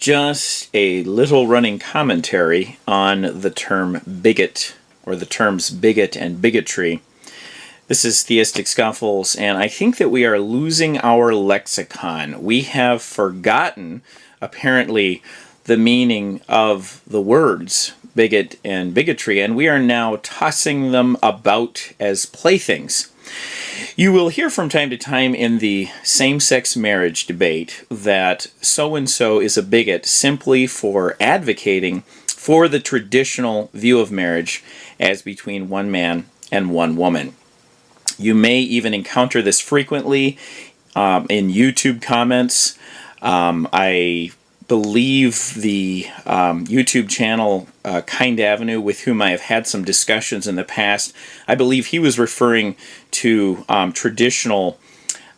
Just a little running commentary on the term bigot, or the terms bigot and bigotry. This is Theistic Scuffles, and I think that we are losing our lexicon. We have forgotten, apparently, the meaning of the words bigot and bigotry, and we are now tossing them about as playthings. You will hear from time to time in the same-sex marriage debate that so-and-so is a bigot simply for advocating for the traditional view of marriage as between one man and one woman. You may even encounter this frequently in YouTube comments. I believe the YouTube channel Kind Avenue, with whom I have had some discussions in the past, I believe he was referring to traditional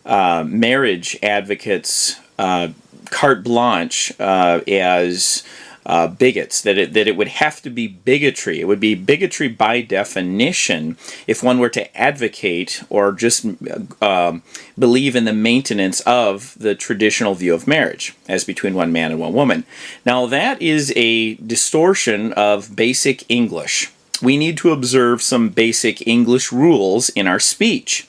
marriage advocates carte blanche as bigots, that it would have to be bigotry. It would be bigotry by definition if one were to advocate or just believe in the maintenance of the traditional view of marriage as between one man and one woman. Now that is a distortion of basic English. We need to observe some basic English rules in our speech.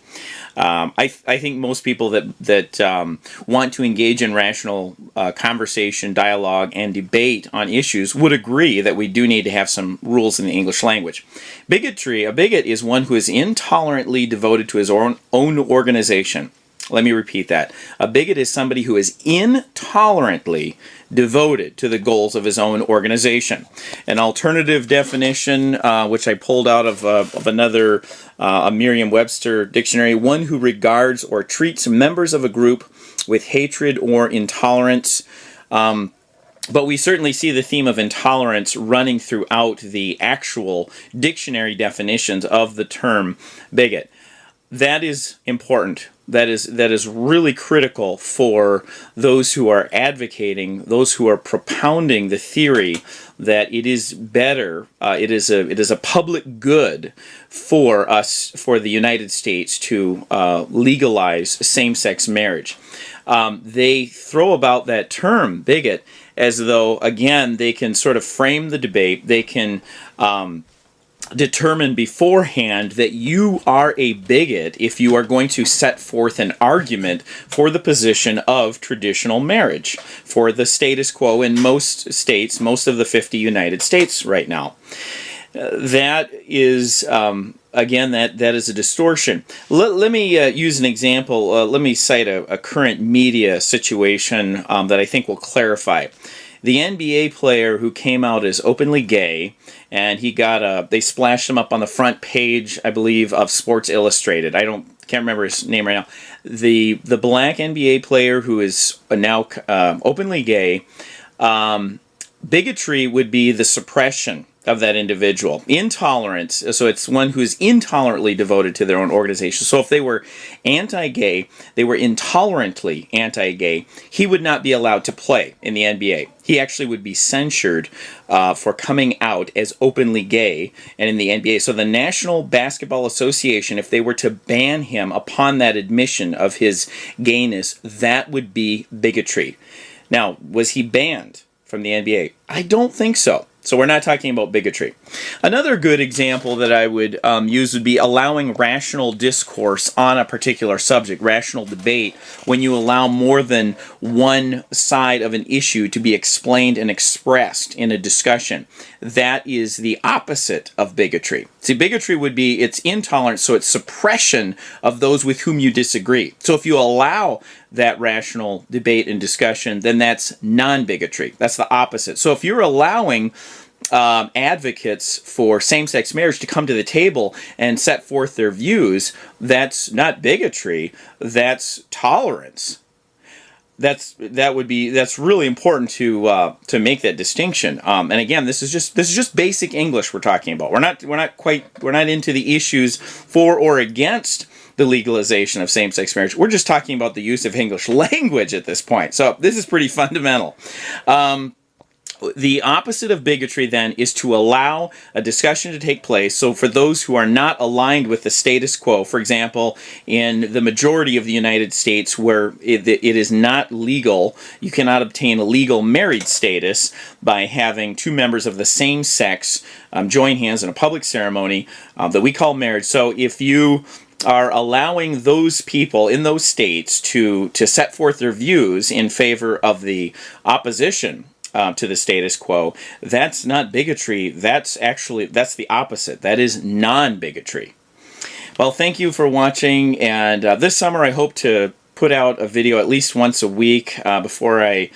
I think most people that want to engage in rational conversation, dialogue, and debate on issues would agree that we do need to have some rules in the English language. Bigotry, a bigot is one who is intolerantly devoted to his own organization. Let me repeat that. A bigot is somebody who is intolerantly devoted to the goals of his own organization. An alternative definition, which I pulled out of another a Merriam-Webster dictionary, one who regards or treats members of a group with hatred or intolerance. But we certainly see the theme of intolerance running throughout the actual dictionary definitions of the term bigot. That is important. That is really critical for those who are advocating, those who are propounding the theory that it is better, it is a public good for us, for the United States, to legalize same-sex marriage. They throw about that term, bigot, as though, again, they can sort of frame the debate, they can determine beforehand that you are a bigot if you are going to set forth an argument for the position of traditional marriage, for the status quo in most states, most of the 50 United States right now. That is, again, that is a distortion. Let me use an example. Let me cite a current media situation that I think will clarify. The NBA player who came out as openly gay, and he got they splashed him up on the front page, I believe, of Sports Illustrated. Can't remember his name right now. The black NBA player who is now openly gay, bigotry would be the suppression of that individual. Intolerance, so it's one who is intolerantly devoted to their own organization. So if they were anti-gay, they were intolerantly anti-gay, he would not be allowed to play in the NBA. He actually would be censured for coming out as openly gay and in the NBA. So the National Basketball Association, if they were to ban him upon that admission of his gayness, that would be bigotry. Now, was he banned from the NBA? I don't think so. So we're not talking about bigotry. Another good example that I would use would be allowing rational discourse on a particular subject, rational debate, when you allow more than one side of an issue to be explained and expressed in a discussion. That is the opposite of bigotry. See, bigotry would be it's intolerance, so it's suppression of those with whom you disagree. So if you allow that rational debate and discussion, then that's non-bigotry. That's the opposite. So if you're allowing advocates for same-sex marriage to come to the table and set forth their views, that's not bigotry, that's tolerance. That's really important to make that distinction. And again, this is just basic English we're talking about. We're not into the issues for or against the legalization of same-sex marriage. We're just talking about the use of English language at this point. So this is pretty fundamental. The opposite of bigotry, then, is to allow a discussion to take place. So for those who are not aligned with the status quo, for example, in the majority of the United States where it is not legal, you cannot obtain a legal married status by having two members of the same sex join hands in a public ceremony that we call marriage. So if you are allowing those people in those states to set forth their views in favor of the opposition to the status quo, that's not bigotry. That's the opposite. That is non-bigotry. Well, thank you for watching, and this summer I hope to put out a video at least once a week before I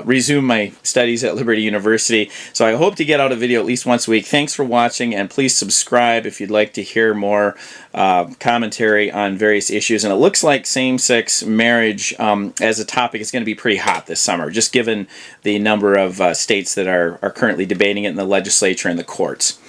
resume my studies at Liberty University. So I hope to get out a video at least once a week. Thanks for watching, and please subscribe if you'd like to hear more commentary on various issues. And it looks like same-sex marriage as a topic is going to be pretty hot this summer, just given the number of states that are currently debating it in the legislature and the courts.